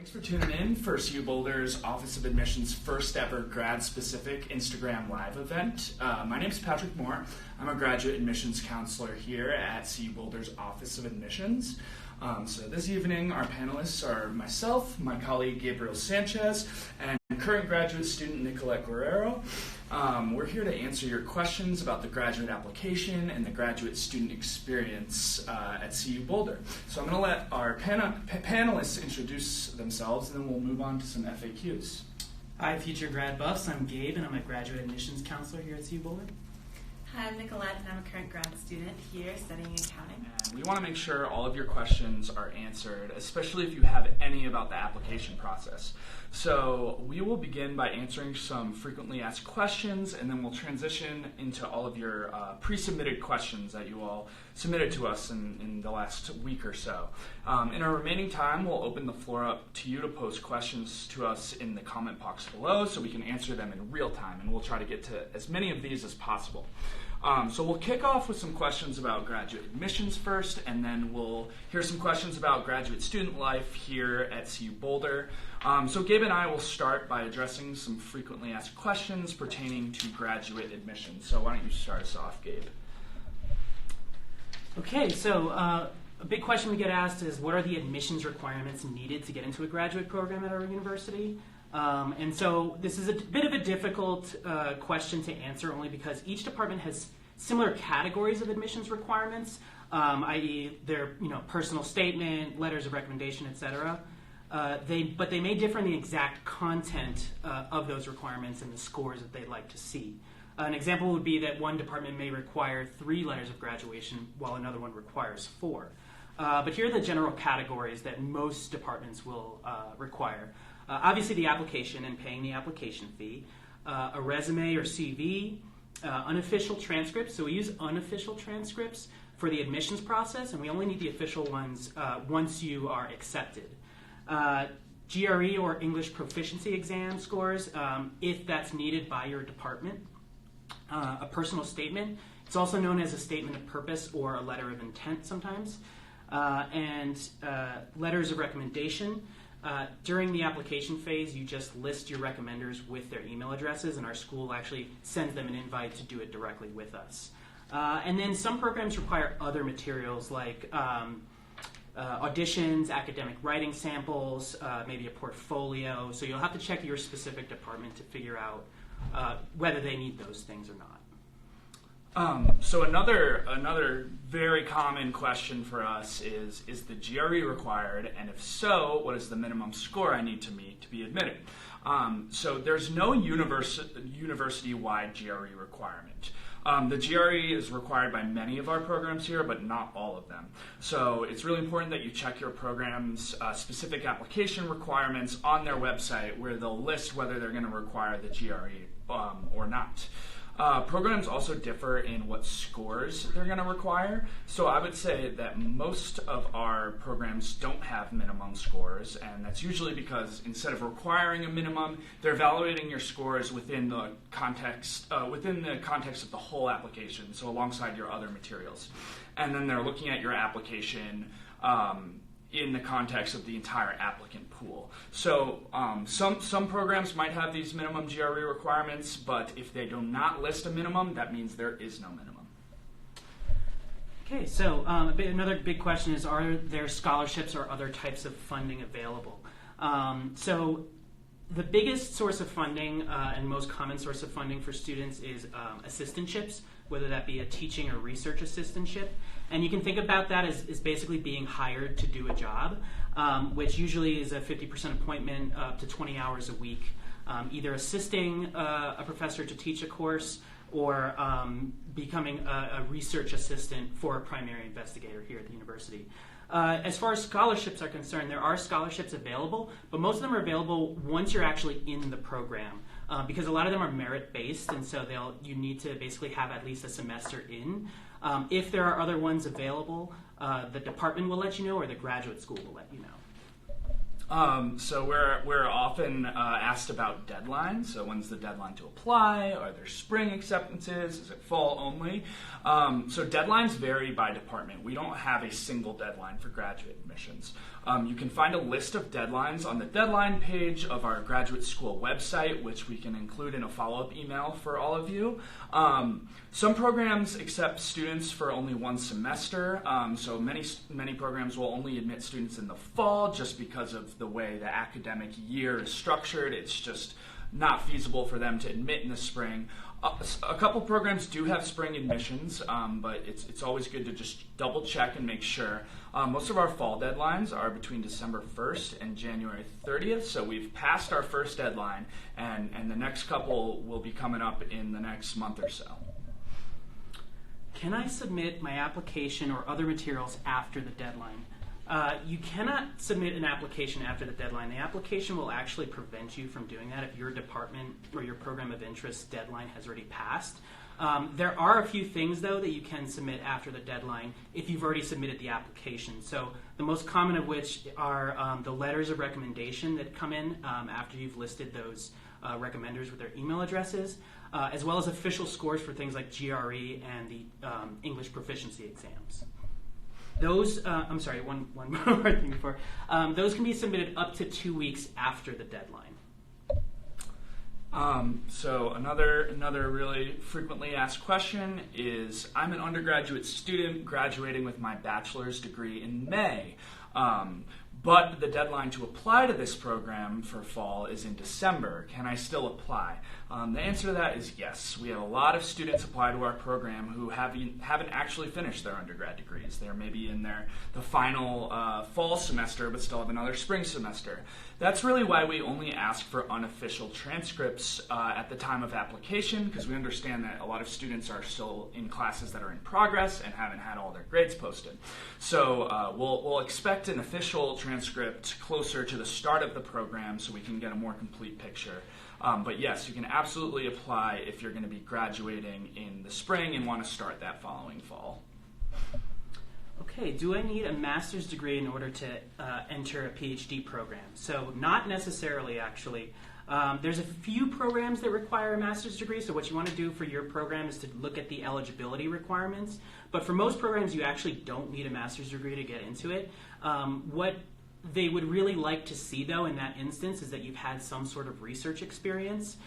Thanks for tuning in for CU Boulder's Office of Admissions' first ever grad-specific Instagram Live event. My name is Patrick Moore. I'm a graduate admissions counselor here at CU Boulder's Office of Admissions. So this evening, our panelists are myself, my colleague Gabriel Sanchez, and current graduate student Nicolette Guerrero. We're here to answer your questions about the graduate application and the graduate student experience at CU Boulder. So I'm going to let our panelists introduce themselves, and then we'll move on to some FAQs. Hi, future grad buffs. I'm Gabe, and I'm a graduate admissions counselor here at CU Boulder. Hi, I'm Nicolette, and I'm a current grad student here studying accounting. And we want to make sure all of your questions are answered, especially if you have any about the application process. So we will begin by answering some frequently asked questions, and then we'll transition into all of your pre-submitted questions that you all submitted to us in the last week or so. In our remaining time, we'll open the floor up to you to post questions to us in the comment box below so we can answer them in real time, and we'll try to get to as many of these as possible. So we'll kick off with some questions about graduate admissions first, and then we'll hear some questions about graduate student life here at CU Boulder. So Gabe and I will start by addressing some frequently asked questions pertaining to graduate admissions. So why don't you start us off, Gabe? Okay, so a big question we get asked is, what are the admissions requirements needed to get into a graduate program at our university? And so this is a bit of a difficult question to answer, only because each department has similar categories of admissions requirements, i.e. their personal statement, letters of recommendation, etc. But they may differ in the exact content of those requirements and the scores that they'd like to see. An example would be that one department may require 3 letters of graduation while another one requires 4. But here are the general categories that most departments will require. Obviously, the application and paying the application fee, a resume or CV, unofficial transcripts. So we use unofficial transcripts for the admissions process, and we only need the official ones once you are accepted. GRE or English proficiency exam scores, if that's needed by your department. A personal statement. It's also known as a statement of purpose or a letter of intent sometimes. And letters of recommendation. During the application phase, you just list your recommenders with their email addresses, and our school actually sends them an invite to do it directly with us. And then some programs require other materials like auditions, academic writing samples, maybe a portfolio. So you'll have to check your specific department to figure out whether they need those things or not. So another very common question for us is the GRE required, and if so, what is the minimum score I need to meet to be admitted? So there's no university-wide GRE requirement. The GRE is required by many of our programs here, but not all of them. So it's really important that you check your program's specific application requirements on their website, where they'll list whether they're going to require the GRE or not. Programs also differ in what scores they're going to require. So I would say that most of our programs don't have minimum scores, and that's usually because instead of requiring a minimum, they're evaluating your scores within the context of the whole application, so alongside your other materials. And then they're looking at your application in the context of the entire applicant pool. So some programs might have these minimum GRE requirements, but if they do not list a minimum, that means there is no minimum. Okay, so another big question is, are there scholarships or other types of funding available? So the biggest source of funding and most common source of funding for students is assistantships, whether that be a teaching or research assistantship. And you can think about that as basically being hired to do a job, which usually is a 50% appointment up to 20 hours a week, either assisting a professor to teach a course or becoming a research assistant for a primary investigator here at the university. As far as scholarships are concerned, there are scholarships available, but most of them are available once you're actually in the program. Because a lot of them are merit-based, and so you need to basically have at least a semester in. If there are other ones available, the department will let you know, or the graduate school will let you know. So we're often asked about deadlines. So when's the deadline to apply? Are there spring acceptances? Is it fall only? So deadlines vary by department. We don't have a single deadline for graduate admissions. You can find a list of deadlines on the deadline page of our graduate school website, which we can include in a follow-up email for all of you. Some programs accept students for only one semester, so many programs will only admit students in the fall just because of the way the academic year is structured. It's just not feasible for them to admit in the spring. A couple programs do have spring admissions, but it's always good to just double check and make sure. Most of our fall deadlines are between December 1st and January 30th, so we've passed our first deadline, and the next couple will be coming up in the next month or so. Can I submit my application or other materials after the deadline? You cannot submit an application after the deadline. The application will actually prevent you from doing that if your department or your program of interest deadline has already passed. There are a few things, though, that you can submit after the deadline if you've already submitted the application. So the most common of which are the letters of recommendation that come in after you've listed those recommenders with their email addresses, as well as official scores for things like GRE and the English proficiency exams. Those, one more thing before. Those can be submitted up to 2 weeks after the deadline. So another really frequently asked question is, I'm an undergraduate student graduating with my bachelor's degree in May, but the deadline to apply to this program for fall is in December. Can I still apply? The answer to that is yes. We have a lot of students apply to our program who haven't actually finished their undergrad degrees. They're maybe in the final fall semester, but still have another spring semester. That's really why we only ask for unofficial transcripts at the time of application, because we understand that a lot of students are still in classes that are in progress and haven't had all their grades posted. So we'll expect an official transcript closer to the start of the program so we can get a more complete picture. But yes, you can absolutely apply if you're going to be graduating in the spring and want to start that following fall. Okay, do I need a master's degree in order to enter a PhD program? So not necessarily, actually. There's a few programs that require a master's degree, so what you want to do for your program is to look at the eligibility requirements. But for most programs, you actually don't need a master's degree to get into it. What they would really like to see, though, in that instance is that you've had some sort of research experience,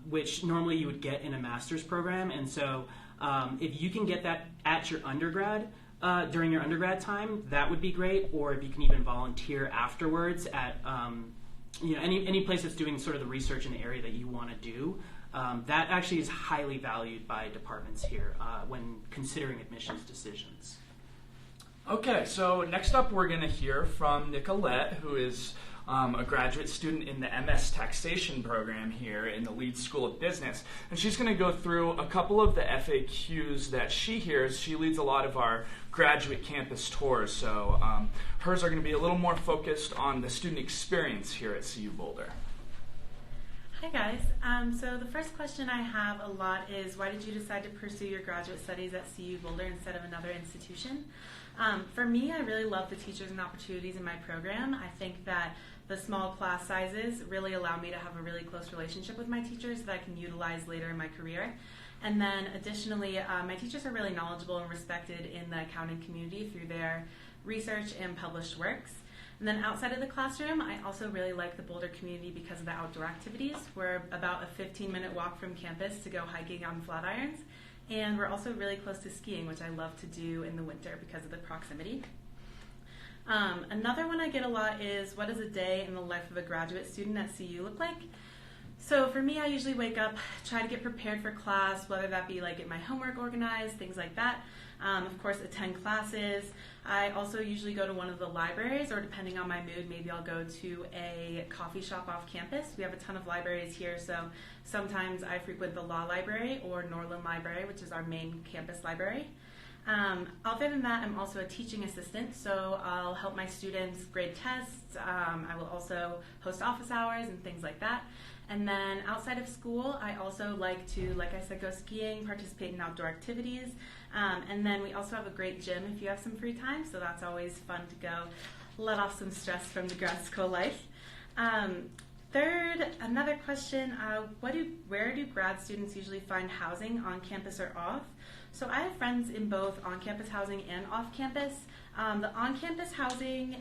which normally you would get in a master's program. And so if you can get that at your undergrad, during your undergrad time, that would be great. Or if you can even volunteer afterwards at any place that's doing sort of the research in the area that you want to do, that actually is highly valued by departments here when considering admissions decisions. Okay, so next up we're going to hear from Nicolette, who is a graduate student in the MS Taxation program here in the Leeds School of Business. And she's going to go through a couple of the FAQs that she hears. She leads a lot of our graduate campus tours, so hers are going to be a little more focused on the student experience here at CU Boulder. Hi guys. So the first question I have a lot is, why did you decide to pursue your graduate studies at CU Boulder instead of another institution? For me, I really love the teachers and opportunities in my program. I think that the small class sizes really allow me to have a really close relationship with my teachers that I can utilize later in my career. And then additionally, my teachers are really knowledgeable and respected in the accounting community through their research and published works. And then outside of the classroom, I also really like the Boulder community because of the outdoor activities. We're about a 15-minute walk from campus to go hiking on Flatirons. And we're also really close to skiing, which I love to do in the winter because of the proximity. Another one I get a lot is, what does a day in the life of a graduate student at CU look like? So for me, I usually wake up, try to get prepared for class, whether that be like get my homework organized, things like that. Of course, attend classes. I also usually go to one of the libraries, or depending on my mood, maybe I'll go to a coffee shop off campus. We have a ton of libraries here, so sometimes I frequent the Law Library or Norland Library, which is our main campus library. Other than that, I'm also a teaching assistant, so I'll help my students grade tests. I will also host office hours and things like that. And then outside of school, I also like to, like I said, go skiing, participate in outdoor activities. And then we also have a great gym if you have some free time, so that's always fun to go. let off some stress from the grad school life. Third, another question, where do grad students usually find housing, on campus or off? So I have friends in both on-campus housing and off-campus. The on-campus housing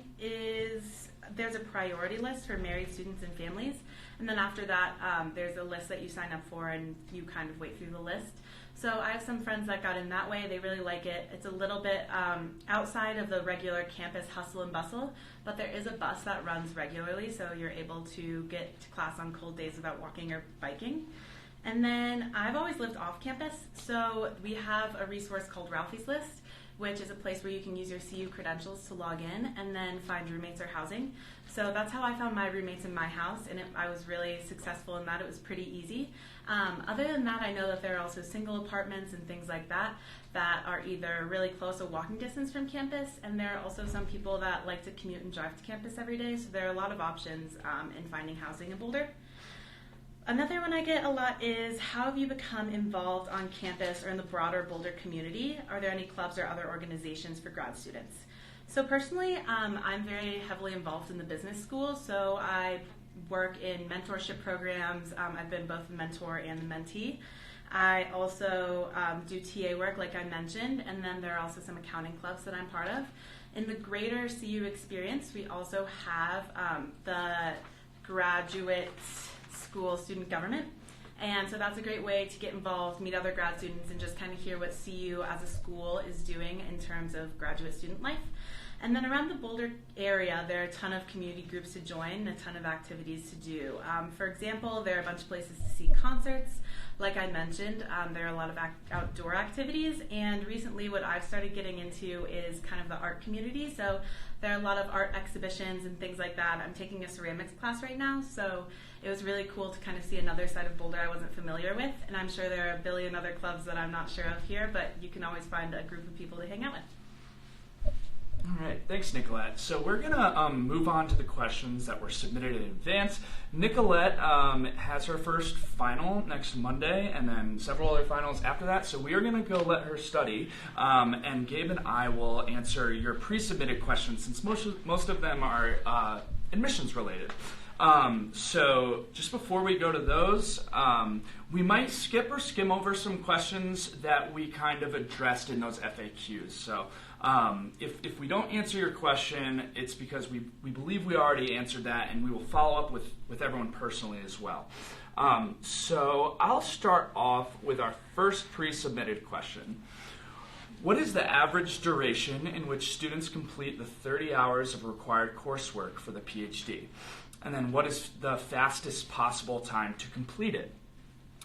there's a priority list for married students and families, and then after that there's a list that you sign up for and you kind of wait through the list. So I have some friends that got in that way. They really like it. It's a little bit outside of the regular campus hustle and bustle, but there is a bus that runs regularly, so you're able to get to class on cold days without walking or biking. And then I've always lived off campus, so we have a resource called Ralphie's List, which is a place where you can use your CU credentials to log in and then find roommates or housing. So that's how I found my roommates in my house, and I was really successful in that. It was pretty easy. Other than that, I know that there are also single apartments and things like that that are either really close, a walking distance from campus, and there are also some people that like to commute and drive to campus every day, so there are a lot of options in finding housing in Boulder. Another one I get a lot is, how have you become involved on campus or in the broader Boulder community? Are there any clubs or other organizations for grad students? So personally, I'm very heavily involved in the business school, so I work in mentorship programs. I've been both the mentor and the mentee. I also do TA work, like I mentioned, and then there are also some accounting clubs that I'm part of. In the greater CU experience, we also have the graduate school student government, and so that's a great way to get involved, meet other grad students, and just kind of hear what CU as a school is doing in terms of graduate student life. And then around the Boulder area, there are a ton of community groups to join and a ton of activities to do. For example, there are a bunch of places to see concerts. Like I mentioned, there are a lot of outdoor activities, and recently what I've started getting into is kind of the art community. So there are a lot of art exhibitions and things like that. I'm taking a ceramics class right now, so it was really cool to kind of see another side of Boulder I wasn't familiar with, and I'm sure there are a billion other clubs that I'm not sure of here, but you can always find a group of people to hang out with. All right, thanks, Nicolette. So we're going to move on to the questions that were submitted in advance. Nicolette has her first final next Monday, and then several other finals after that. So we are going to go let her study, and Gabe and I will answer your pre-submitted questions, since most of them are admissions related. So just before we go to those, we might skip or skim over some questions that we kind of addressed in those FAQs. So if we don't answer your question, it's because we believe we already answered that, and we will follow up with everyone personally as well. So I'll start off with our first pre-submitted question. What is the average duration in which students complete the 30 hours of required coursework for the PhD? And then what is the fastest possible time to complete it?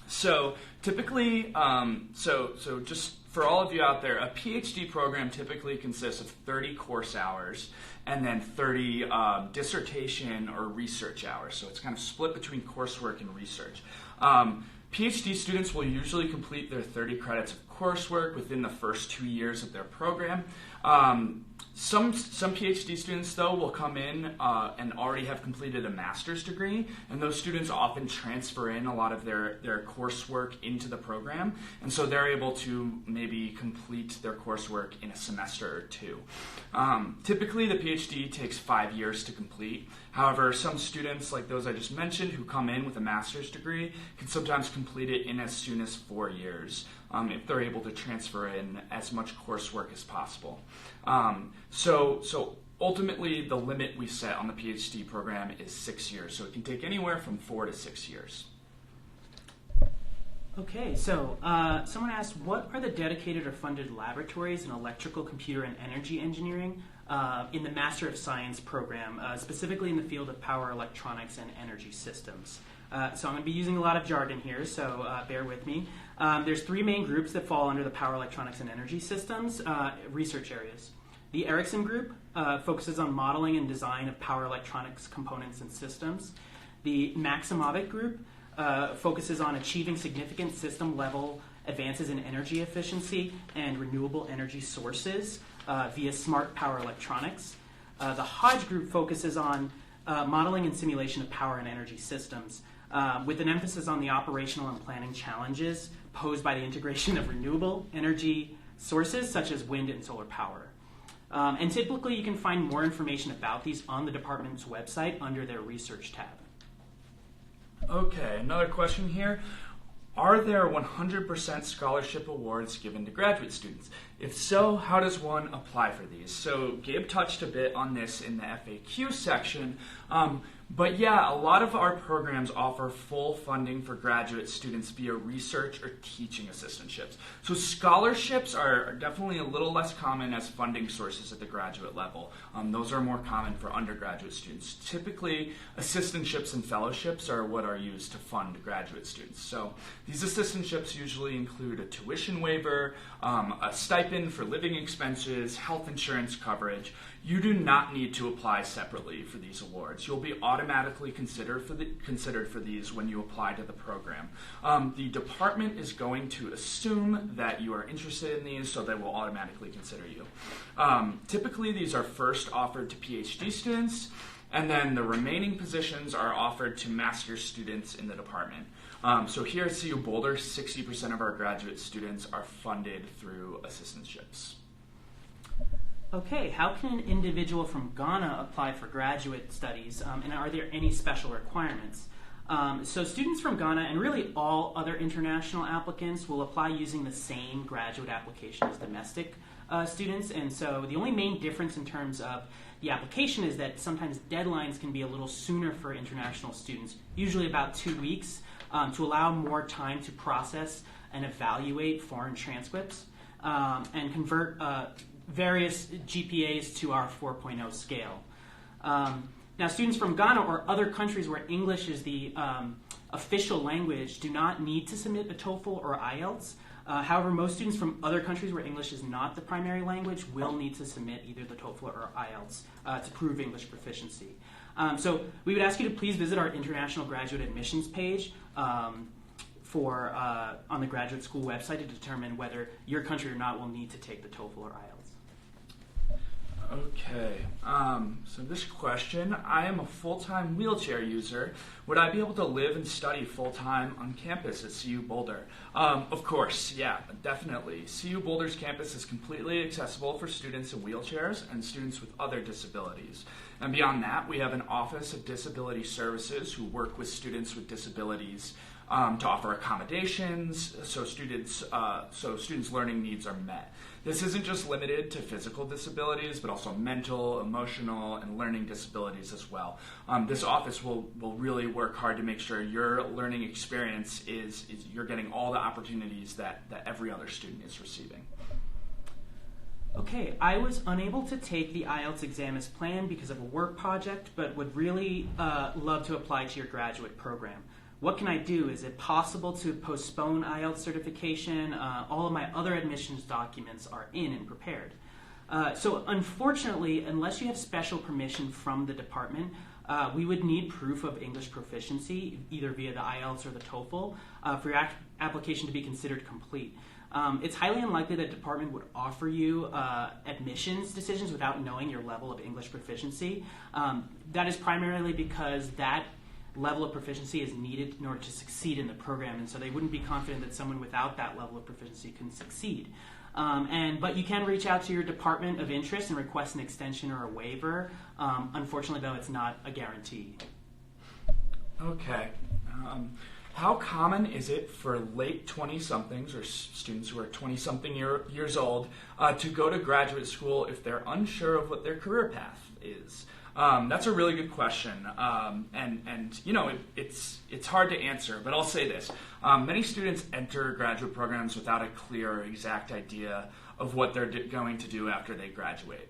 So typically, so just for all of you out there, a PhD program typically consists of 30 course hours and then 30 dissertation or research hours. So it's kind of split between coursework and research. PhD students will usually complete their 30 credits of coursework within the first 2 years of their program. Some PhD students, though, will come in and already have completed a master's degree, and those students often transfer in a lot of their coursework into the program, and so they're able to maybe complete their coursework in a semester or two. Typically, the PhD takes 5 years to complete. However, some students, like those I just mentioned, who come in with a master's degree, can sometimes complete it in as soon as 4 years, if they're able to transfer in as much coursework as possible. So ultimately, the limit we set on the PhD program is 6 years, so it can take anywhere from 4 to 6 years. Okay, so someone asked, what are the dedicated or funded laboratories in electrical, computer, and energy engineering in the Master of Science program, specifically in the field of power electronics and energy systems? So I'm going to be using a lot of jargon here, so bear with me. There's 3 main groups that fall under the power electronics and energy systems research areas. The Ericsson group focuses on modeling and design of power electronics components and systems. The Maximovic group focuses on achieving significant system-level advances in energy efficiency and renewable energy sources via smart power electronics. The Hodge group focuses on modeling and simulation of power and energy systems, with an emphasis on the operational and planning challenges posed by the integration of renewable energy sources such as wind and solar power. And typically you can find more information about these on the department's website under their research tab. Okay, another question here. Are there 100% scholarship awards given to graduate students? If so, how does one apply for these? So Gabe touched a bit on this in the FAQ section, but yeah, a lot of our programs offer full funding for graduate students via research or teaching assistantships. So scholarships are definitely a little less common as funding sources at the graduate level. Those are more common for undergraduate students. Typically, assistantships and fellowships are what are used to fund graduate students. So these assistantships usually include a tuition waiver, a stipend for living expenses, health insurance coverage. You do not need to apply separately for these awards. You'll be automatically considered for these when you apply to the program. The department is going to assume that you are interested in these, so they will automatically consider you. Typically, these are first offered to PhD students, and then the remaining positions are offered to master's students in the department. So here at CU Boulder, 60% of our graduate students are funded through assistantships. Okay, how can an individual from Ghana apply for graduate studies, and are there any special requirements? So students from Ghana and really all other international applicants will apply using the same graduate application as domestic students, and so the only main difference in terms of the application is that sometimes deadlines can be a little sooner for international students, usually about 2 weeks, to allow more time to process and evaluate foreign transcripts and convert various GPAs to our 4.0 scale. Now, students from Ghana or other countries where English is the official language do not need to submit a TOEFL or IELTS. However, most students from other countries where English is not the primary language will need to submit either the TOEFL or IELTS to prove English proficiency. So we would ask you to please visit our International Graduate Admissions page on the graduate school website to determine whether your country or not will need to take the TOEFL or IELTS. Okay, so this question, I am a full-time wheelchair user. Would I be able to live and study full-time on campus at CU Boulder? Of course, yeah, definitely. CU Boulder's campus is completely accessible for students in wheelchairs and students with other disabilities. And beyond that, we have an Office of Disability Services who work with students with disabilities to offer accommodations so students' learning needs are met. This isn't just limited to physical disabilities, but also mental, emotional, and learning disabilities as well. This office will really work hard to make sure your learning experience is you're getting all the opportunities that every other student is receiving. Okay, I was unable to take the IELTS exam as planned because of a work project, but would really love to apply to your graduate program. What can I do? Is it possible to postpone IELTS certification? All of my other admissions documents are in and prepared. So unfortunately, unless you have special permission from the department, we would need proof of English proficiency, either via the IELTS or the TOEFL, for your application to be considered complete. It's highly unlikely that the department would offer you admissions decisions without knowing your level of English proficiency. That is primarily because that level of proficiency is needed in order to succeed in the program, and so they wouldn't be confident that someone without that level of proficiency can succeed. But you can reach out to your department of interest and request an extension or a waiver. Unfortunately, though, it's not a guarantee. Okay. How common is it for late 20-somethings or students who are 20-something years old to go to graduate school if they're unsure of what their career path is? That's a really good question, and you know it's hard to answer, but I'll say this: many students enter graduate programs without a clear or exact idea of what they're going to do after they graduate.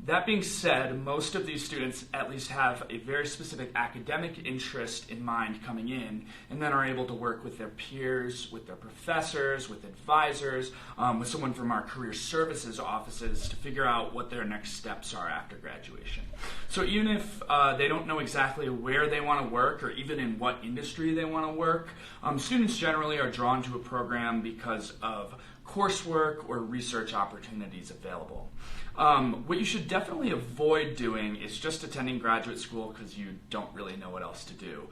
That being said, most of these students at least have a very specific academic interest in mind coming in, and then are able to work with their peers, with their professors, with advisors, with someone from our career services offices to figure out what their next steps are after graduation. So even if they don't know exactly where they want to work or even in what industry they want to work, students generally are drawn to a program because of coursework or research opportunities available. What you should definitely avoid doing is just attending graduate school because you don't really know what else to do.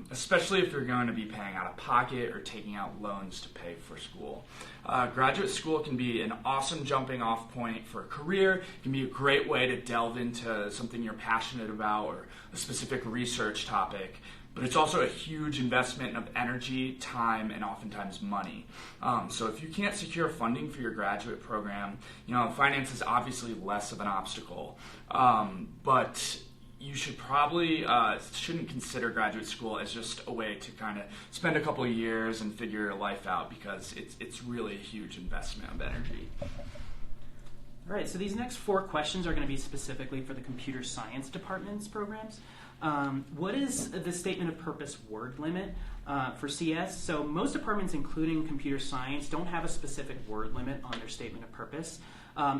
especially if you're going to be paying out of pocket or taking out loans to pay for school. Graduate school can be an awesome jumping off point for a career. It can be a great way to delve into something you're passionate about or a specific research topic. But it's also a huge investment of energy, time, and oftentimes money. So if you can't secure funding for your graduate program, finance is obviously less of an obstacle. But you should probably shouldn't consider graduate school as just a way to kind of spend a couple of years and figure your life out, because it's really a huge investment of energy. All right, so these next 4 questions are going to be specifically for the computer science department's programs. What is the statement of purpose word limit for CS? So most departments, including computer science, don't have a specific word limit on their statement of purpose.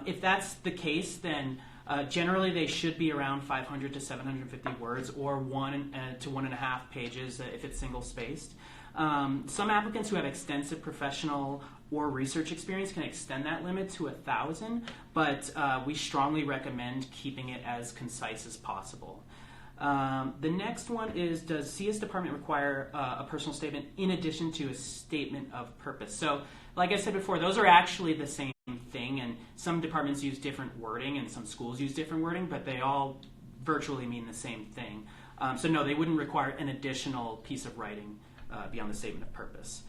If that's the case, then generally they should be around 500 to 750 words, or 1 to 1.5 pages if it's single-spaced. Some applicants who have extensive professional or research experience can extend that limit to 1,000, but we strongly recommend keeping it as concise as possible. The next one is, does CS department require a personal statement in addition to a statement of purpose? So, like I said before, those are actually the same thing, and some departments use different wording and some schools use different wording, but they all virtually mean the same thing. So no, they wouldn't require an additional piece of writing beyond the statement of purpose.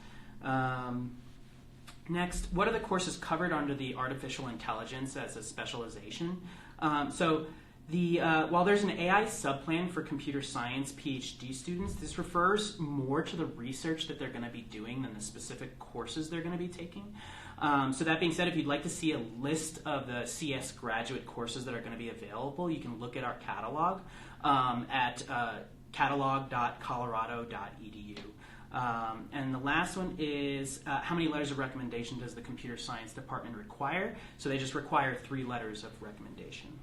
Next, what are the courses covered under the artificial intelligence as a specialization? While there's an AI subplan for computer science PhD students, this refers more to the research that they're going to be doing than the specific courses they're going to be taking. So that being said, if you'd like to see a list of the CS graduate courses that are going to be available, you can look at our catalog at catalog.colorado.edu. And the last one is how many letters of recommendation does the computer science department require? So they just require 3 letters of recommendation.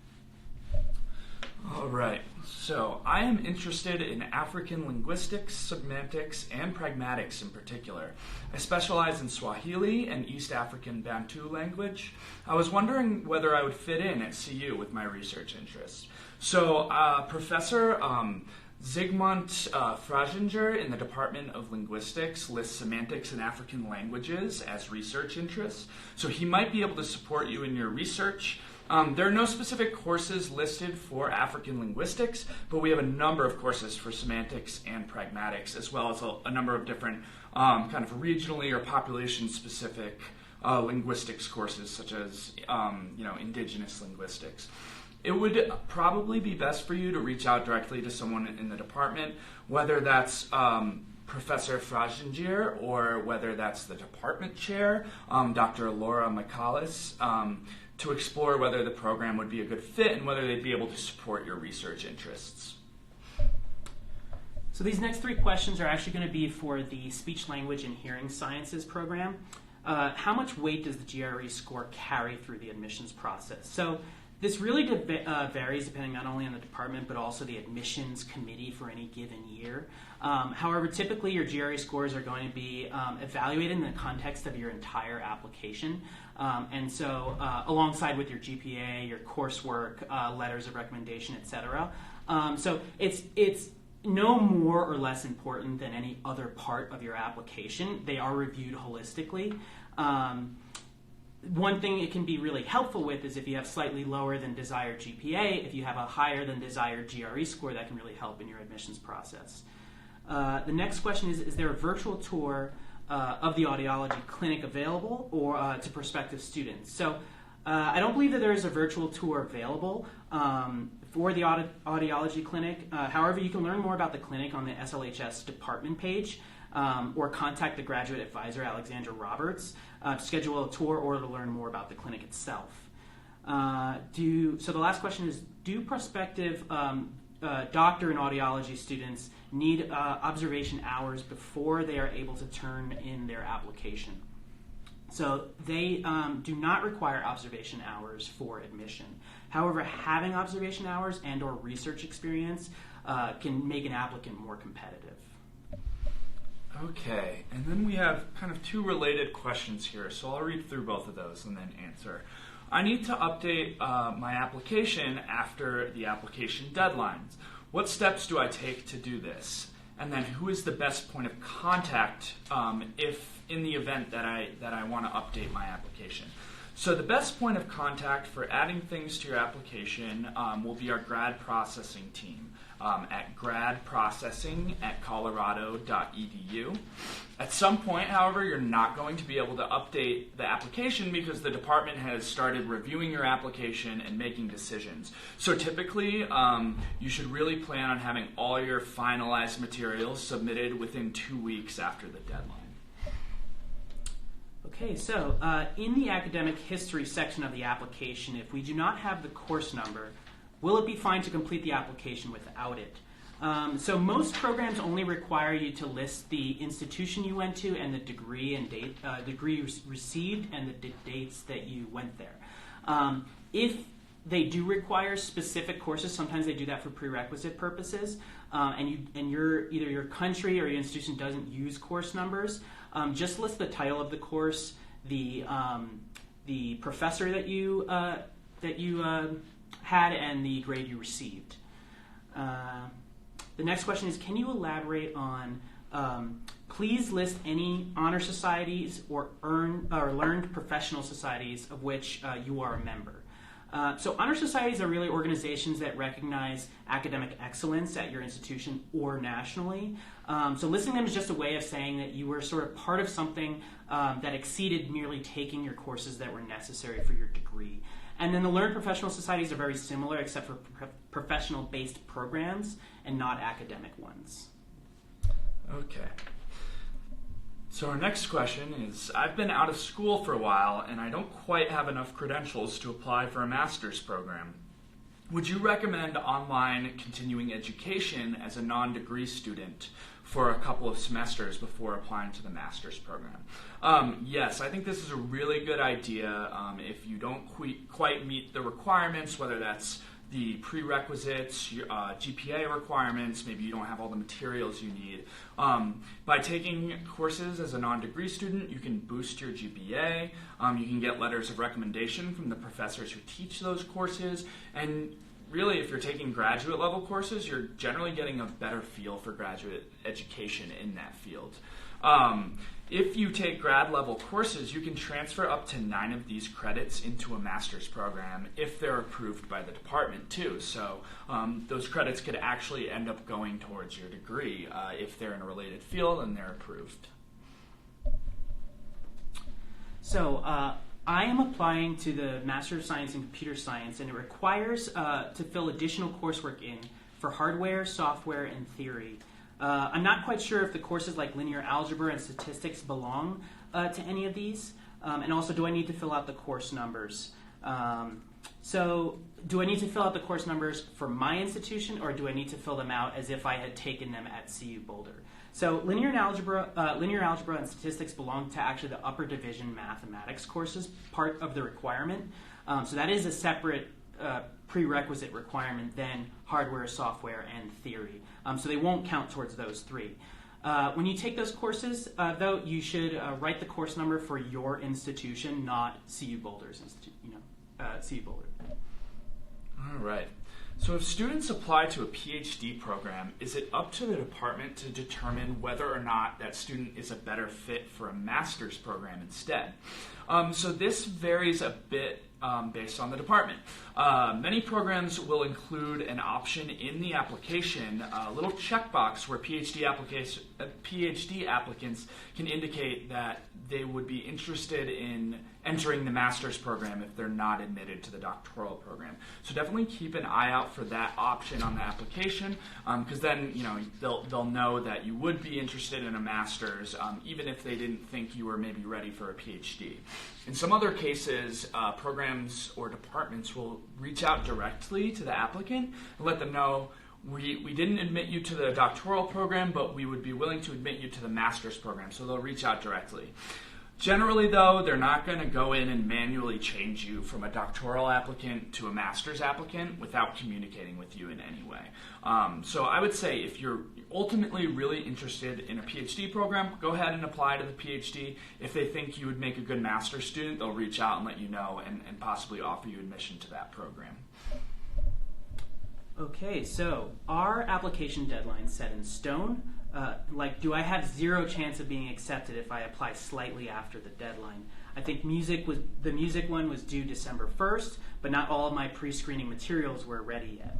All right, so I am interested in African linguistics, semantics, and pragmatics in particular. I specialize in Swahili and East African Bantu language. I was wondering whether I would fit in at CU with my research interests. So Professor Zygmunt Frazinger in the Department of Linguistics lists semantics and African languages as research interests, so he might be able to support you in your research. There are no specific courses listed for African linguistics, but we have a number of courses for semantics and pragmatics, as well as a number of different kind of regionally or population-specific linguistics courses, such as indigenous linguistics. It would probably be best for you to reach out directly to someone in the department, whether that's Professor Frazinger or whether that's the department chair, Dr. Laura McCallis, to explore whether the program would be a good fit and whether they'd be able to support your research interests. So these next 3 questions are actually going to be for the speech, language, and hearing sciences program. How much weight does the GRE score carry through the admissions process? So this really varies depending not only on the department, but also the admissions committee for any given year. However, typically your GRE scores are going to be evaluated in the context of your entire application. And so alongside with your GPA, your coursework, letters of recommendation, etc. So it's no more or less important than any other part of your application. They are reviewed holistically. One thing it can be really helpful with is if you have slightly lower than desired GPA, if you have a higher than desired GRE score, that can really help in your admissions process. The next question is there a virtual tour of the audiology clinic available or to prospective students? So I don't believe that there is a virtual tour available for the audiology clinic. However, you can learn more about the clinic on the SLHS department page or contact the graduate advisor, Alexandra Roberts, to schedule a tour or to learn more about the clinic itself. So the last question is, do prospective doctor and audiology students need observation hours before they are able to turn in their application? So they do not require observation hours for admission. However, having observation hours and or research experience can make an applicant more competitive. Okay, and then we have kind of 2 related questions here, so I'll read through both of those and then answer. I need to update my application after the application deadlines. What steps do I take to do this? And then who is the best point of contact if in the event that I want to update my application? So the best point of contact for adding things to your application will be our grad processing team at gradprocessing@colorado.edu. At some point, however, you're not going to be able to update the application because the department has started reviewing your application and making decisions. So typically, you should really plan on having all your finalized materials submitted within 2 weeks after the deadline. Okay, so in the academic history section of the application, if we do not have the course number, will it be fine to complete the application without it? So most programs only require you to list the institution you went to and the degree and date, degree received and the dates that you went there. If they do require specific courses, sometimes they do that for prerequisite purposes, and either your country or your institution doesn't use course numbers, just list the title of the course, the professor that you had, and the grade you received. The next question is, can you elaborate on, please list any honor societies or learned professional societies of which you are a member. So honor societies are really organizations that recognize academic excellence at your institution or nationally. So listing them is just a way of saying that you were sort of part of something that exceeded merely taking your courses that were necessary for your degree. And then the learned professional societies are very similar except for professional-based programs and not academic ones. Okay. So our next question is, I've been out of school for a while and I don't quite have enough credentials to apply for a master's program. Would you recommend online continuing education as a non-degree student for a couple of semesters before applying to the master's program? Yes, I think this is a really good idea if you don't quite meet the requirements, whether that's the prerequisites, GPA requirements, maybe you don't have all the materials you need. By taking courses as a non-degree student, you can boost your GPA, you can get letters of recommendation from the professors who teach those courses, and really if you're taking graduate level courses, you're generally getting a better feel for graduate education in that field. If you take grad level courses, you can transfer up to 9 of these credits into a master's program if they're approved by the department too. So those credits could actually end up going towards your degree if they're in a related field and they're approved. So I am applying to the Master of Science in Computer Science, and it requires to fill additional coursework in for hardware, software, and theory. I'm not quite sure if the courses like linear algebra and statistics belong to any of these, and also do I need to fill out the course numbers? So do I need to fill out the course numbers for my institution, or do I need to fill them out as if I had taken them at CU Boulder? So linear algebra and statistics belong to actually the upper division mathematics courses, part of the requirement. So that is a separate prerequisite requirement than hardware, software, and theory. So they won't count towards those 3. When you take those courses, though, you should write the course number for your institution, not CU Boulder's CU Boulder. All right. So if students apply to a PhD program, is it up to the department to determine whether or not that student is a better fit for a master's program instead? So this varies a bit based on the department. Many programs will include an option in the application, a little checkbox where PhD applicants can indicate that they would be interested in entering the master's program if they're not admitted to the doctoral program. So definitely keep an eye out for that option on the application, because then they'll know that you would be interested in a master's, even if they didn't think you were maybe ready for a PhD. In some other cases, programs or departments will reach out directly to the applicant and let them know, we didn't admit you to the doctoral program, but we would be willing to admit you to the master's program. So they'll reach out directly. Generally, though, they're not going to go in and manually change you from a doctoral applicant to a master's applicant without communicating with you in any way. So I would say if you're ultimately really interested in a PhD program, go ahead and apply to the PhD. If they think you would make a good master's student, they'll reach out and let you know and possibly offer you admission to that program. Okay, so are application deadlines set in stone? Do I have zero chance of being accepted if I apply slightly after the deadline? I think the music one was due December 1st, but not all of my pre-screening materials were ready yet.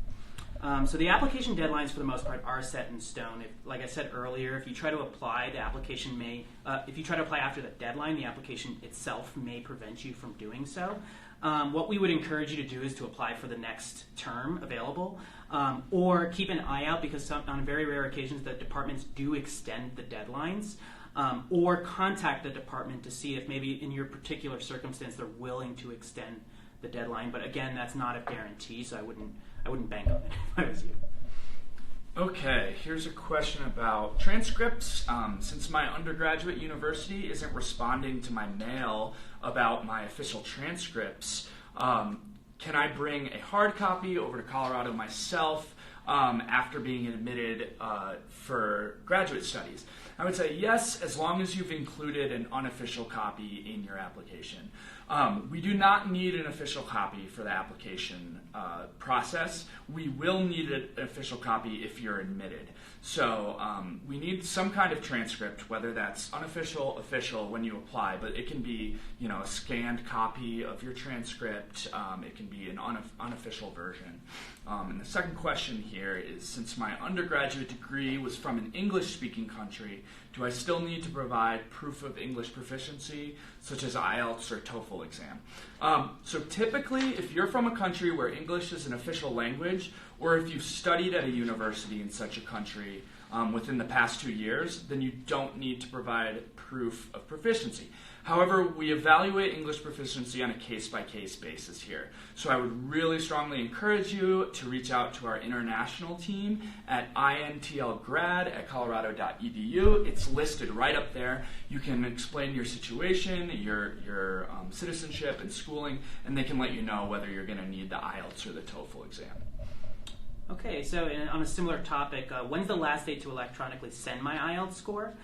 So the application deadlines, for the most part, are set in stone. Like I said earlier, if you try to apply, if you try to apply after the deadline, the application itself may prevent you from doing so. What we would encourage you to do is to apply for the next term available, or keep an eye out, because on very rare occasions the departments do extend the deadlines, or contact the department to see if maybe in your particular circumstance they're willing to extend the deadline. But again, that's not a guarantee, so I wouldn't bank on it if I was you. Okay, here's a question about transcripts. Since my undergraduate university isn't responding to my mail about my official transcripts, can I bring a hard copy over to Colorado myself after being admitted for graduate studies? I would say yes, as long as you've included an unofficial copy in your application. We do not need an official copy for the application process. We will need an official copy if you're admitted. So we need some kind of transcript, whether that's unofficial, official, when you apply, but it can be, a scanned copy of your transcript. It can be an unofficial version. And the second question here is, since my undergraduate degree was from an English-speaking country, do I still need to provide proof of English proficiency, such as IELTS or TOEFL exam? So typically, if you're from a country where English is an official language, or if you've studied at a university in such a country within the past 2 years, then you don't need to provide proof of proficiency. However, we evaluate English proficiency on a case-by-case basis here. So I would really strongly encourage you to reach out to our international team at intlgrad@colorado.edu. It's listed right up there. You can explain your situation, your citizenship and schooling, and they can let you know whether you're going to need the IELTS or the TOEFL exam. Okay, so on a similar topic, when's the last date to electronically send my IELTS score?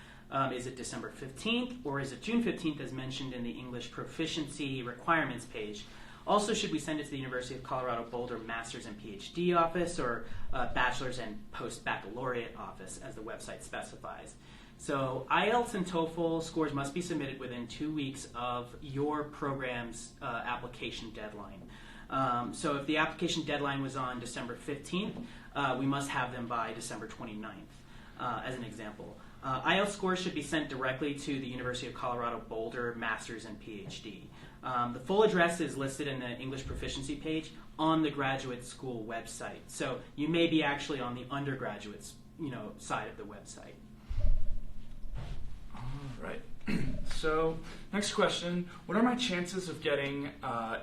Is it December 15th, or is it June 15th as mentioned in the English proficiency requirements page? Also, should we send it to the University of Colorado Boulder Master's and PhD office, or Bachelor's and Post-Baccalaureate office, as the website specifies? So IELTS and TOEFL scores must be submitted within 2 weeks of your program's application deadline. So if the application deadline was on December 15th, we must have them by December 29th, as an example. IELTS scores should be sent directly to the University of Colorado Boulder Master's and PhD. The full address is listed in the English proficiency page on the graduate school website. So you may be actually on the undergraduate's side of the website. All right. So, next question. What are my chances of getting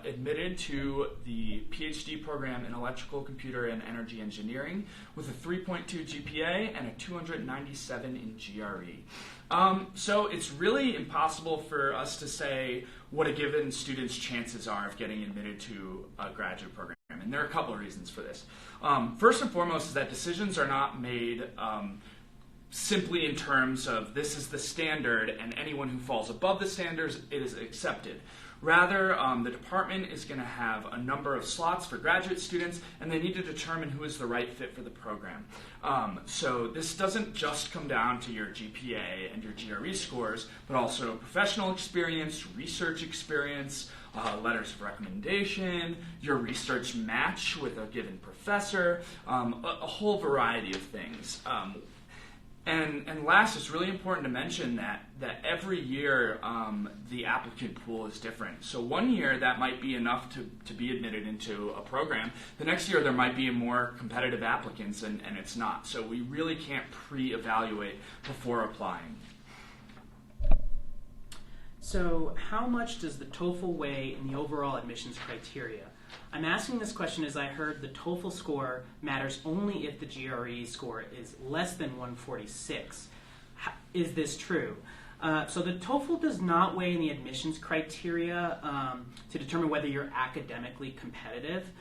admitted to the PhD program in Electrical, Computer, and Energy Engineering with a 3.2 GPA and a 297 in GRE? So it's really impossible for us to say what a given student's chances are of getting admitted to a graduate program. And there are a couple of reasons for this. First and foremost is that decisions are not made simply in terms of this is the standard and anyone who falls above the standards is accepted. Rather, the department is going to have a number of slots for graduate students, and they need to determine who is the right fit for the program. So this doesn't just come down to your GPA and your GRE scores, but also professional experience, research experience, letters of recommendation, your research match with a given professor, a whole variety of things. And last, it's really important to mention that every year the applicant pool is different. So 1 year that might be enough to be admitted into a program. The next year there might be more competitive applicants and it's not. So we really can't pre-evaluate before applying. So how much does the TOEFL weigh in the overall admissions criteria? I'm asking this question as I heard the TOEFL score matters only if the GRE score is less than 146. Is this true? So the TOEFL does not weigh in the admissions criteria to determine whether you're academically competitive.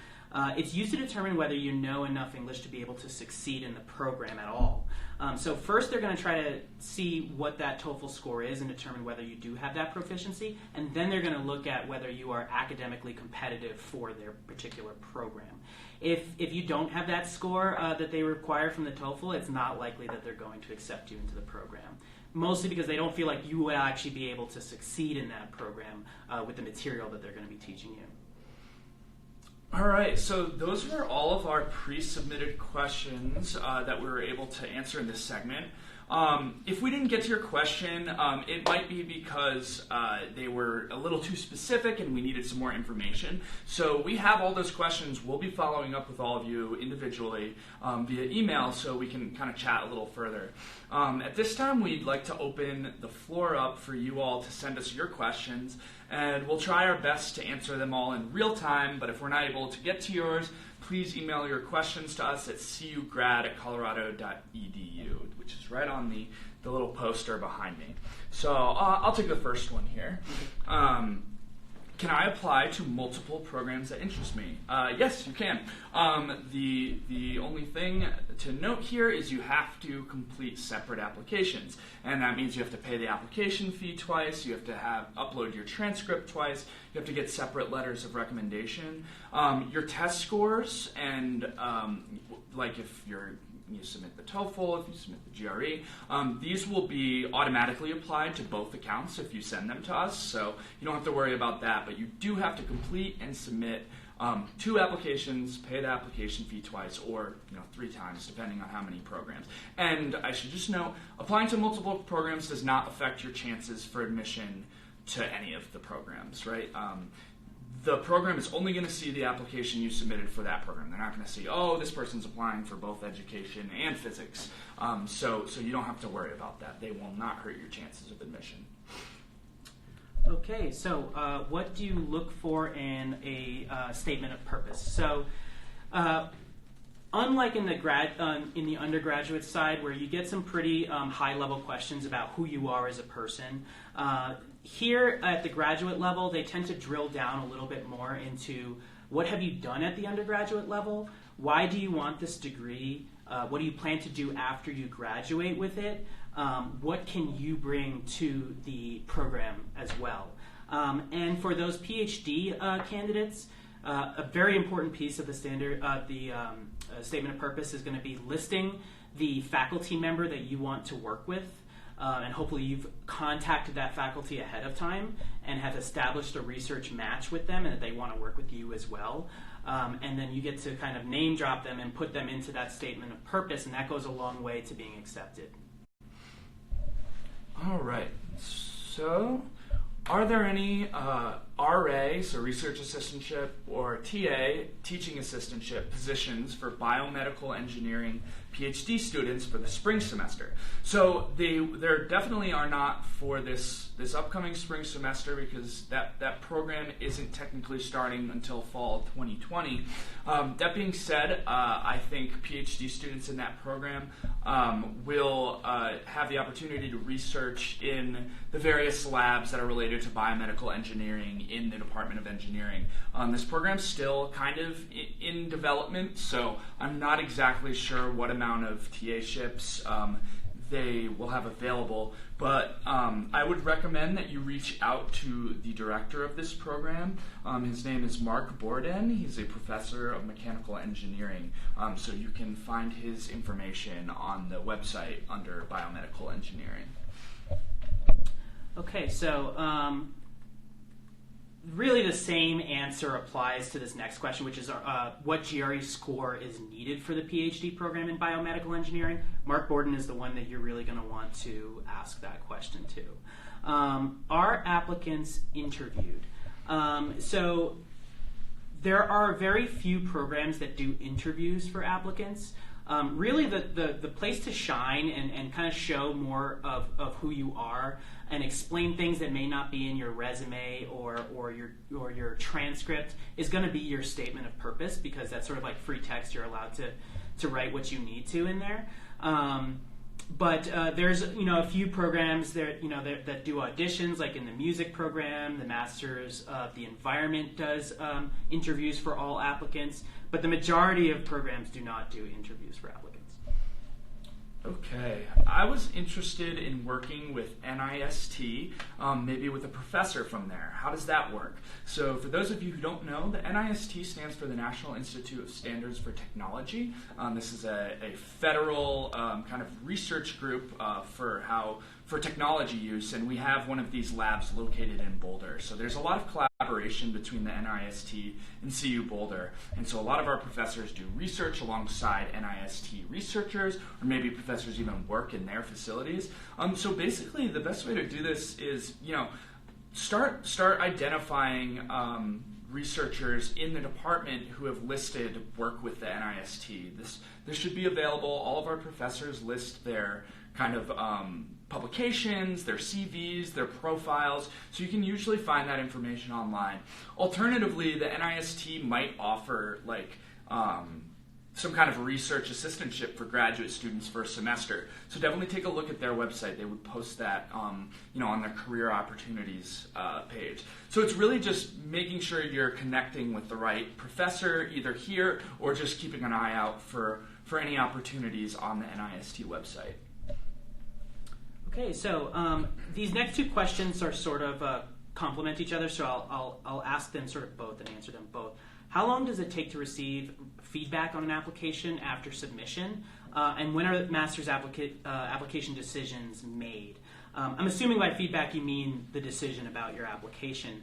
It's used to determine whether you know enough English to be able to succeed in the program at all. So first they're going to try to see what that TOEFL score is and determine whether you do have that proficiency, and then they're going to look at whether you are academically competitive for their particular program. If you don't have that score that they require from the TOEFL, it's not likely that they're going to accept you into the program. Mostly because they don't feel like you will actually be able to succeed in that program with the material that they're going to be teaching you. All right, so those were all of our pre-submitted questions that we were able to answer in this segment. If we didn't get to your question, it might be because they were a little too specific and we needed some more information. So we have all those questions. We'll be following up with all of you individually via email so we can kind of chat a little further. At this time, we'd like to open the floor up for you all to send us your questions, and we'll try our best to answer them all in real time, but if we're not able to get to yours, please email your questions to us at cugrad@colorado.edu, which is right on the little poster behind me. So I'll take the first one here. Can I apply to multiple programs that interest me? Yes, you can. The only thing to note here is you have to complete separate applications, and that means you have to pay the application fee twice, you have to upload your transcript twice, you have to get separate letters of recommendation. Your test scores and like if you submit the TOEFL, if you submit the GRE, these will be automatically applied to both accounts if you send them to us, so you don't have to worry about that, but you do have to complete and submit 2 applications, pay the application fee twice, or 3 times, depending on how many programs. And I should just note, applying to multiple programs does not affect your chances for admission to any of the programs, right? The program is only going to see the application you submitted for that program. They're not going to see, oh, this person's applying for both education and physics. So you don't have to worry about that. They will not hurt your chances of admission. Okay, so what do you look for in a statement of purpose? So unlike in the undergraduate side, where you get some pretty high-level questions about who you are as a person, here at the graduate level, they tend to drill down a little bit more into what have you done at the undergraduate level, why do you want this degree, what do you plan to do after you graduate with it, what can you bring to the program as well. And for those PhD candidates, a very important piece of the statement of purpose is going to be listing the faculty member that you want to work with. And hopefully you've contacted that faculty ahead of time and have established a research match with them and that they want to work with you as well. And then you get to kind of name drop them and put them into that statement of purpose, and that goes a long way to being accepted. All right. So are there any RA, so research assistantship, or TA, teaching assistantship positions for biomedical engineering PhD students for the spring semester? So there definitely are not for this upcoming spring semester, because that program isn't technically starting until fall 2020. That being said, I think PhD students in that program will have the opportunity to research in the various labs that are related to biomedical engineering in the Department of Engineering. This program's still kind of in development, so I'm not exactly sure what amount of TA-ships they will have available, but I would recommend that you reach out to the director of this program. His name is Mark Borden. He's a professor of mechanical engineering, so you can find his information on the website under biomedical engineering. Okay, so really the same answer applies to this next question, which is what GRE score is needed for the PhD program in biomedical engineering. Mark Borden is the one that you're really going to want to ask that question to. Are applicants interviewed? So there are very few programs that do interviews for applicants. Really the place to shine and kind of show more of who you are and explain things that may not be in your resume or your transcript is going to be your statement of purpose, because that's sort of like free text. You're allowed to write what you need to in there. But there's a few programs that that do auditions, like in the music program. The Masters of the Environment does interviews for all applicants, but the majority of programs do not do interviews for applicants. Okay, I was interested in working with NIST, maybe with a professor from there. How does that work? So for those of you who don't know, the NIST stands for the National Institute of Standards for Technology. This is a federal kind of research group for technology use, and we have one of these labs located in Boulder. So there's a lot of collaboration between the NIST and CU Boulder, and so a lot of our professors do research alongside NIST researchers, or maybe professors even work in their facilities. So basically, the best way to do this is, start identifying researchers in the department who have listed work with the NIST. This should be available. All of our professors list their kind of publications, their CVs, their profiles, so you can usually find that information online. Alternatively, the NIST might offer some kind of research assistantship for graduate students for a semester. So definitely take a look at their website. They would post that on their career opportunities page. So it's really just making sure you're connecting with the right professor, either here or just keeping an eye out for any opportunities on the NIST website. Okay, so these next two questions are sort of complement each other, so I'll ask them sort of both and answer them both. How long does it take to receive feedback on an application after submission? And when are master's application decisions made? I'm assuming by feedback you mean the decision about your application.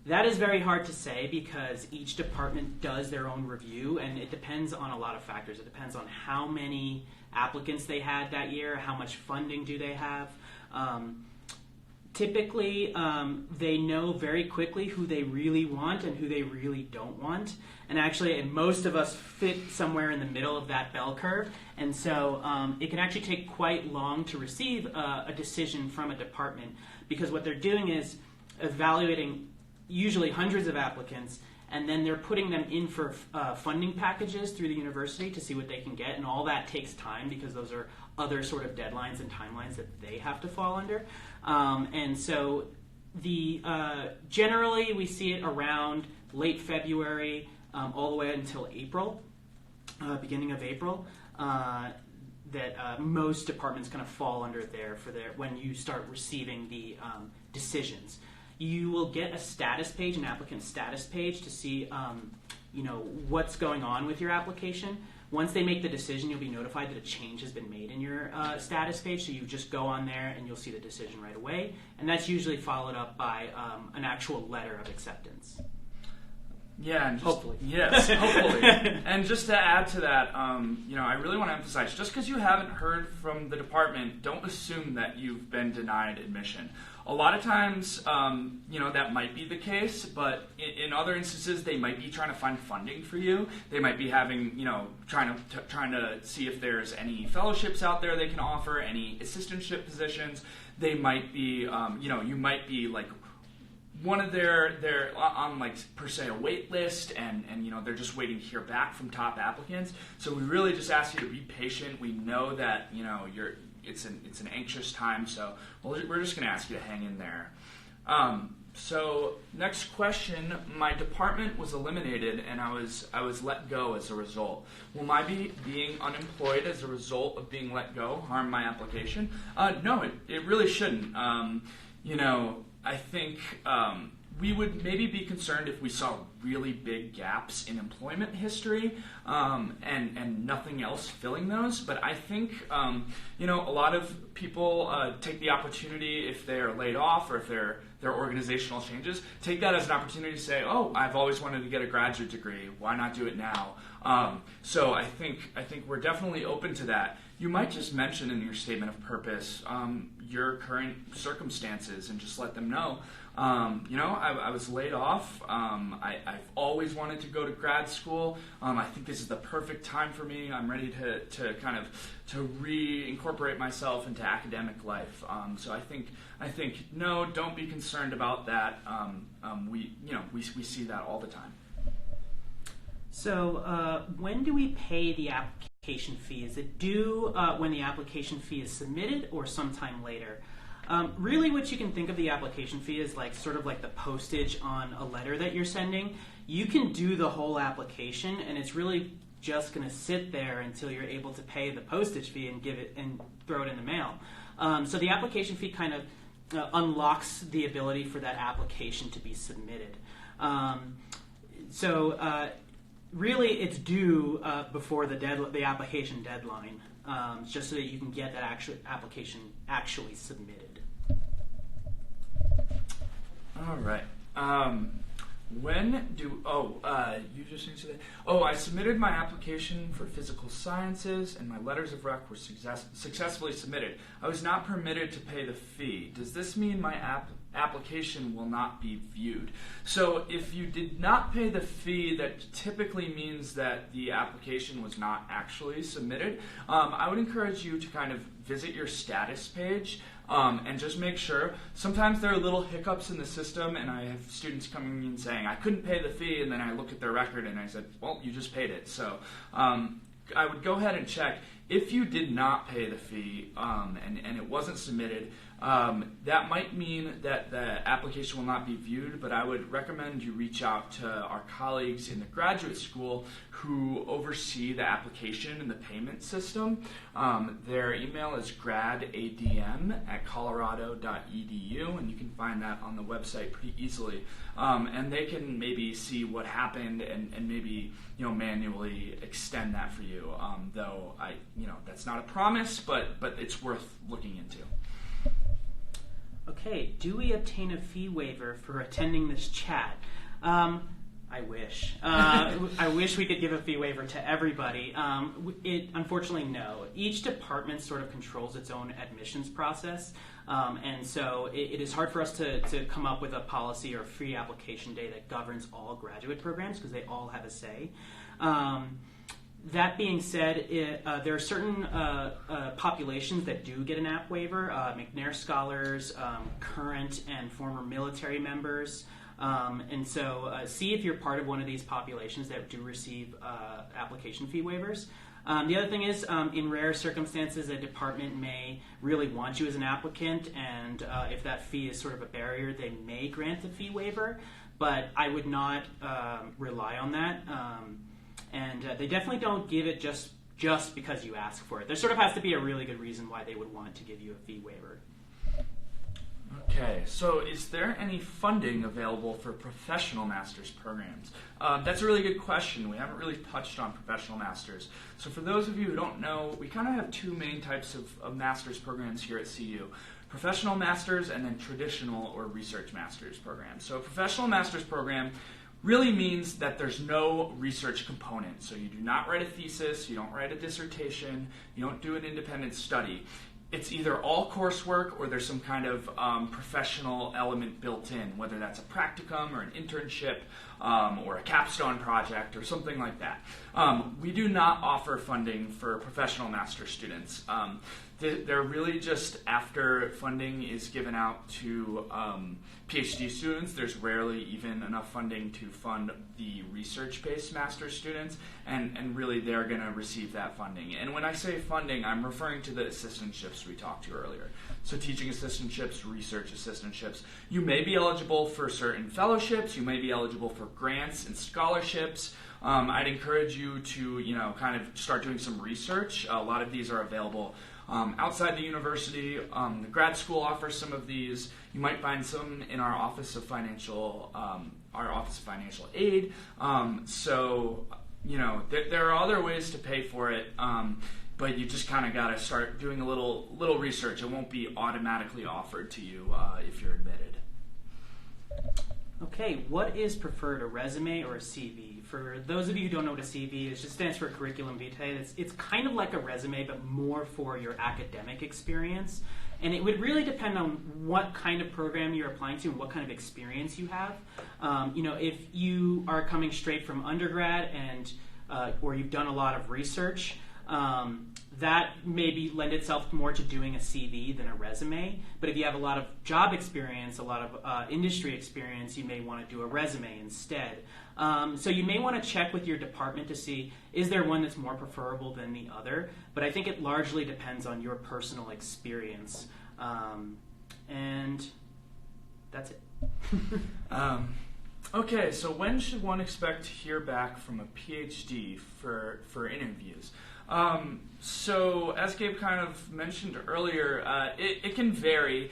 That is very hard to say because each department does their own review, and it depends on a lot of factors. It depends on how many applicants they had that year, how much funding do they have. Typically, they know very quickly who they really want and who they really don't want. And actually, most of us fit somewhere in the middle of that bell curve. And so it can actually take quite long to receive a decision from a department because what they're doing is evaluating usually hundreds of applicants, and then they're putting them in for funding packages through the university to see what they can get, and all that takes time because those are other sort of deadlines and timelines that they have to fall under. And so generally we see it around late February all the way until April, beginning of April, that most departments kind of fall under there when you start receiving the decisions. You will get a status page, an applicant status page, to see what's going on with your application. Once they make the decision, you'll be notified that a change has been made in your status page, so you just go on there and you'll see the decision right away. And that's usually followed up by an actual letter of acceptance. Yeah, and hopefully. Yes, hopefully. And just to add to that, I really want to emphasize, just because you haven't heard from the department, don't assume that you've been denied admission. A lot of times, that might be the case, but in other instances, they might be trying to find funding for you. They might be having, trying to see if there's any fellowships out there they can offer, any assistantship positions. They might be, you might be like one of they're on like per se a wait list, and they're just waiting to hear back from top applicants. So we really just ask you to be patient. We know that it's an anxious time, so we're just going to ask you to hang in there. So next question: my department was eliminated, and I was let go as a result. Will my being unemployed as a result of being let go harm my application? No, it really shouldn't. I think we would maybe be concerned if we saw really big gaps in employment history and nothing else filling those. But I think, a lot of people take the opportunity if they're laid off or if their organizational changes, take that as an opportunity to say, oh, I've always wanted to get a graduate degree. Why not do it now? So I think we're definitely open to that. You might just mention in your statement of purpose your current circumstances and just let them know. I was laid off. I've always wanted to go to grad school. I think this is the perfect time for me. I'm ready to kind of to reincorporate myself into academic life. So I think no, don't be concerned about that. We see that all the time. So when do we pay the application fee? Is it due when the application fee is submitted or sometime later? Really what you can think of the application fee is sort of like the postage on a letter that you're sending. You can do the whole application, and it's really just going to sit there until you're able to pay the postage fee and give it and throw it in the mail. So the application fee kind of unlocks the ability for that application to be submitted. Really, it's due before the application deadline, just so that you can get that application actually submitted. All right. You just answered that. Oh, I submitted my application for physical sciences, and my letters of rec were successfully submitted. I was not permitted to pay the fee. Does this mean my application will not be viewed? So if you did not pay the fee, that typically means that the application was not actually submitted. I would encourage you to kind of visit your status page and just make sure. Sometimes there are little hiccups in the system, and I have students coming in saying, I couldn't pay the fee, and then I look at their record and I said, well, you just paid it. So I would go ahead and check. If you did not pay the fee and it wasn't submitted, that might mean that the application will not be viewed, but I would recommend you reach out to our colleagues in the graduate school who oversee the application and the payment system. Their email is gradadm@colorado.edu, and you can find that on the website pretty easily. And they can maybe see what happened and maybe manually extend that for you. Though that's not a promise, but it's worth looking into. Okay, do we obtain a fee waiver for attending this chat? I wish. I wish we could give a fee waiver to everybody. Unfortunately, no. Each department sort of controls its own admissions process, and so it is hard for us to come up with a policy or free application day that governs all graduate programs because they all have a say. That being said, there are certain populations that do get an app waiver, McNair scholars, current and former military members, and so see if you're part of one of these populations that do receive application fee waivers. The other thing is, in rare circumstances, a department may really want you as an applicant, and if that fee is sort of a barrier, they may grant a fee waiver, but I would not rely on that. And they definitely don't give it just because you ask for it. There sort of has to be a really good reason why they would want to give you a fee waiver. Okay, so is there any funding available for professional master's programs? That's a really good question. We haven't really touched on professional masters. So for those of you who don't know, we kind of have two main types of master's programs here at CU. Professional masters and then traditional or research master's programs. So a professional master's program really means that there's no research component. So you do not write a thesis, you don't write a dissertation, you don't do an independent study. It's either all coursework or there's some kind of professional element built in, whether that's a practicum or an internship or a capstone project or something like that. We do not offer funding for professional master's students. They're really just after funding is given out to PhD students. There's rarely even enough funding to fund the research-based master's students, and really they're going to receive that funding. And when I say funding, I'm referring to the assistantships we talked to earlier. So teaching assistantships, research assistantships. You may be eligible for certain fellowships. You may be eligible for grants and scholarships. I'd encourage you to kind of start doing some research. A lot of these are available outside the university. The grad school offers some of these. You might find some in our Office of Financial Aid. There are other ways to pay for it, but you just kind of got to start doing a little research. It won't be automatically offered to you if you're admitted. Okay, what is preferred, a resume or a CV? For those of you who don't know what a CV is, it just stands for curriculum vitae. It's kind of like a resume, but more for your academic experience. And it would really depend on what kind of program you're applying to and what kind of experience you have. If you are coming straight from undergrad and or you've done a lot of research, that maybe lend itself more to doing a CV than a resume. But if you have a lot of job experience, a lot of industry experience, you may want to do a resume instead. So you may want to check with your department to see, is there one that's more preferable than the other? But I think it largely depends on your personal experience. And that's it. Okay, so when should one expect to hear back from a PhD for interviews? So as Gabe kind of mentioned earlier, it can vary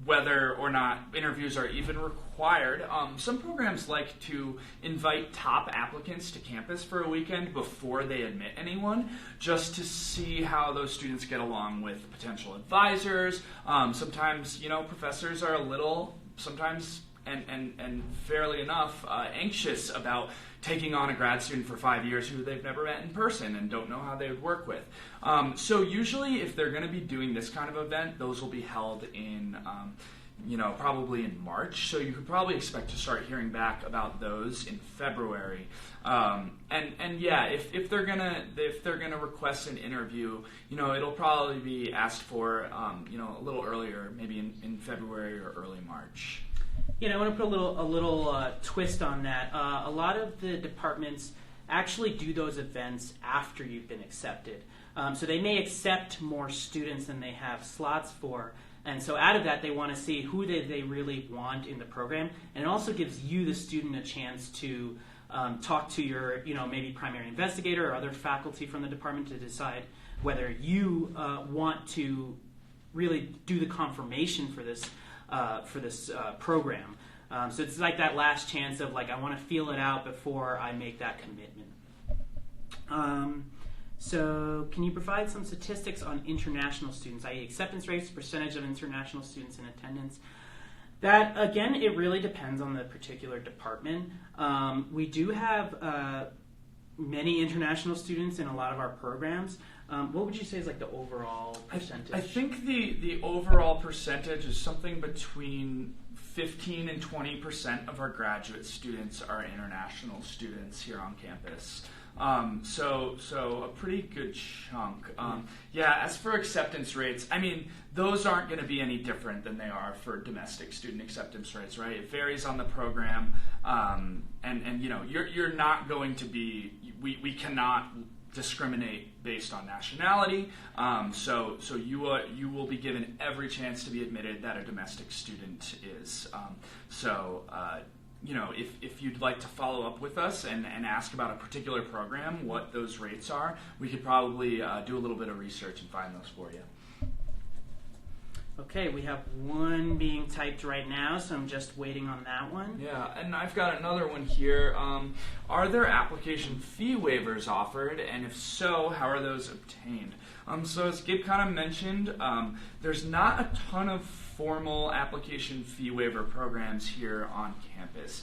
whether or not interviews are even required. Some programs like to invite top applicants to campus for a weekend before they admit anyone, just to see how those students get along with potential advisors. Sometimes, professors are a little, sometimes and fairly enough, anxious about taking on a grad student for 5 years who they've never met in person and don't know how they would work with. So usually if they're going to be doing this kind of event, those will be held in, probably in March. So you could probably expect to start hearing back about those in February. If they're gonna request an interview, it'll probably be asked for, a little earlier, maybe in February or early March. I want to put a little twist on that. A lot of the departments actually do those events after you've been accepted. So they may accept more students than they have slots for. And so out of that, they want to see who they really want in the program. And it also gives you, the student, a chance to talk to your, maybe primary investigator or other faculty from the department to decide whether you want to really do the confirmation for this program. So it's like that last chance of I want to feel it out before I make that commitment. So can you provide some statistics on international students, i.e. acceptance rates, percentage of international students in attendance? That, again, it really depends on the particular department. We do have many international students in a lot of our programs. What would you say is the overall percentage? I think the overall percentage is something between 15 and 20% of our graduate students are international students here on campus. So a pretty good chunk. As for acceptance rates, those aren't going to be any different than they are for domestic student acceptance rates, right? It varies on the program, you're not going to be. We cannot discriminate based on nationality. So you will be given every chance to be admitted that a domestic student is. If you'd like to follow up with us and ask about a particular program, what those rates are, we could probably do a little bit of research and find those for you. Okay, we have one being typed right now, so I'm just waiting on that one. Yeah, and I've got another one here. Are there application fee waivers offered, and if so, how are those obtained? So as Gabe kind of mentioned, there's not a ton of formal application fee waiver programs here on campus.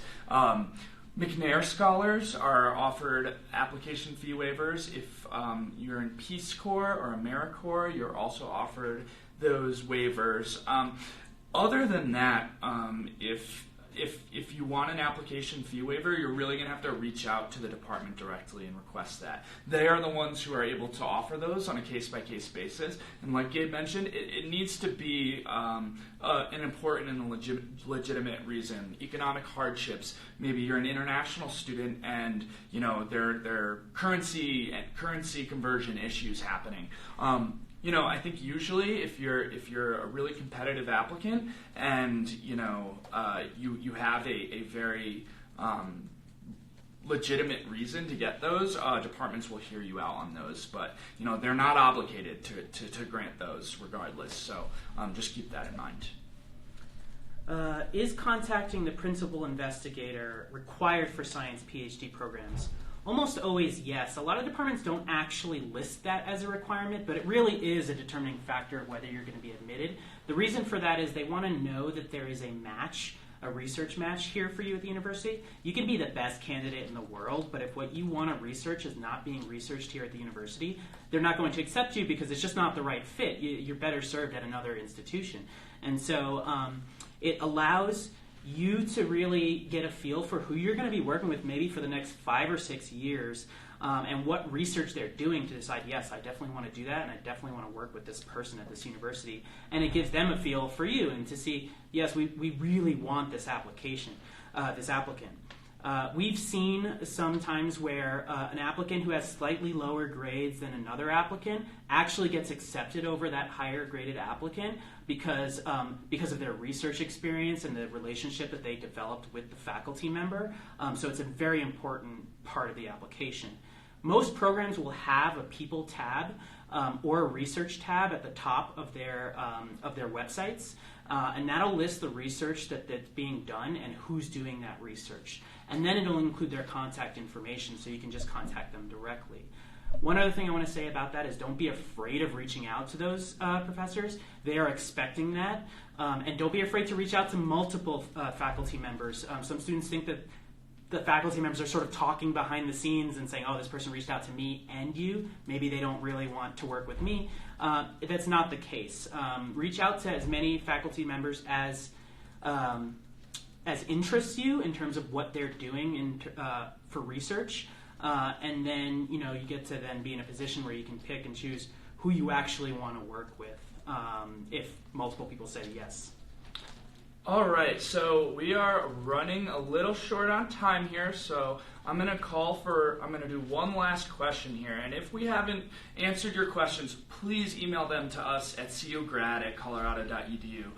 McNair scholars are offered application fee waivers. If you're in Peace Corps or AmeriCorps, you're also offered those waivers. Other than that, if you want an application fee waiver, you're really going to have to reach out to the department directly and request that. They are the ones who are able to offer those on a case-by-case basis. And like Gabe mentioned, it needs to be an important and legitimate reason. Economic hardships. Maybe you're an international student and there are currency conversion issues happening. I think usually if you're a really competitive applicant and you have a very legitimate reason to get those, departments will hear you out on those. But they're not obligated to grant those regardless. So just keep that in mind. Is contacting the principal investigator required for science PhD programs? Almost always, yes. A lot of departments don't actually list that as a requirement, but it really is a determining factor of whether you're going to be admitted. The reason for that is they want to know that there is a match, a research match here for you at the university. You can be the best candidate in the world, but if what you want to research is not being researched here at the university, they're not going to accept you because it's just not the right fit. You're better served at another institution. And so it allows you to really get a feel for who you're going to be working with maybe for the next 5 or 6 years, and what research they're doing to decide, yes, I definitely want to do that, and I definitely want to work with this person at this university. And it gives them a feel for you and to see, yes, we really want this applicant. We've seen sometimes where an applicant who has slightly lower grades than another applicant actually gets accepted over that higher graded applicant because of their research experience and the relationship that they developed with the faculty member. So it's a very important part of the application. Most programs will have a people tab or a research tab at the top of their websites, and that'll list the research that's being done and who's doing that research. And then it'll include their contact information, so you can just contact them directly. One other thing I want to say about that is don't be afraid of reaching out to those professors. They are expecting that. And don't be afraid to reach out to multiple faculty members. Some students think that the faculty members are sort of talking behind the scenes and saying, oh, this person reached out to me and you. Maybe they don't really want to work with me. That's not the case. Reach out to as many faculty members as interests you in terms of what they're doing for research. And then, you get to then be in a position where you can pick and choose who you actually want to work with if multiple people say yes. All right, so we are running a little short on time here, so I'm going to do one last question here. And if we haven't answered your questions, please email them to us at cugrad@colorado.edu.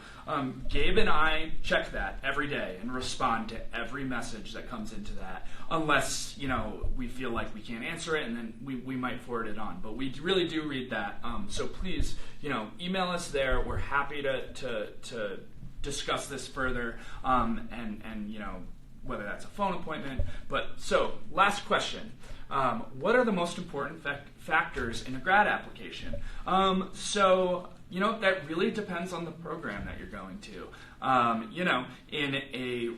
Gabe and I check that every day and respond to every message that comes into that, unless, we feel like we can't answer it, and then we might forward it on. But we really do read that. So please, email us there. We're happy to discuss this further, and whether that's a phone appointment. But so, last question. What are the most important factors in a grad application? That really depends on the program that you're going to. In a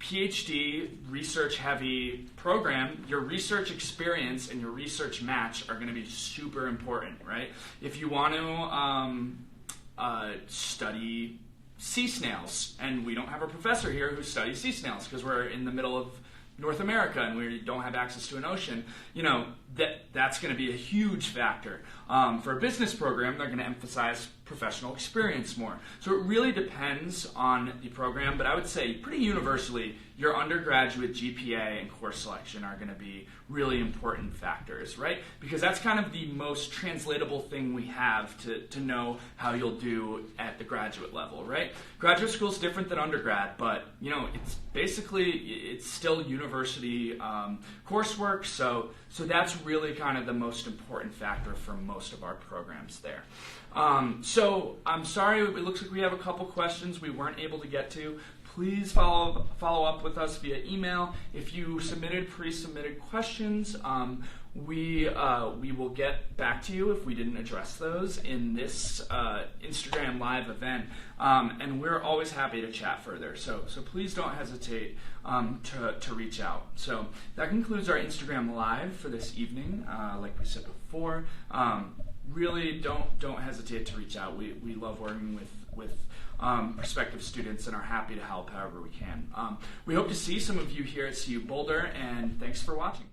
PhD research-heavy program, your research experience and your research match are going to be super important, right? If you want to study sea snails, and we don't have a professor here who studies sea snails because we're in the middle of North America and we don't have access to an ocean, that's going to be a huge factor. For a business program, they're going to emphasize professional experience more. So it really depends on the program, but I would say pretty universally, your undergraduate GPA and course selection are going to be really important factors, right? Because that's kind of the most translatable thing we have to know how you'll do at the graduate level, right? Graduate school is different than undergrad, but it's still university coursework, so that's really kind of the most important factor for most of our programs there. So I'm sorry, it looks like we have a couple questions we weren't able to get to. Please follow up with us via email. If you submitted pre-submitted questions, we will get back to you if we didn't address those in this Instagram Live event. And we're always happy to chat further. So please don't hesitate to reach out. So that concludes our Instagram Live for this evening. Like we said before, really don't hesitate to reach out. We love working with prospective students and are happy to help however we can. We hope to see some of you here at CU Boulder, and thanks for watching.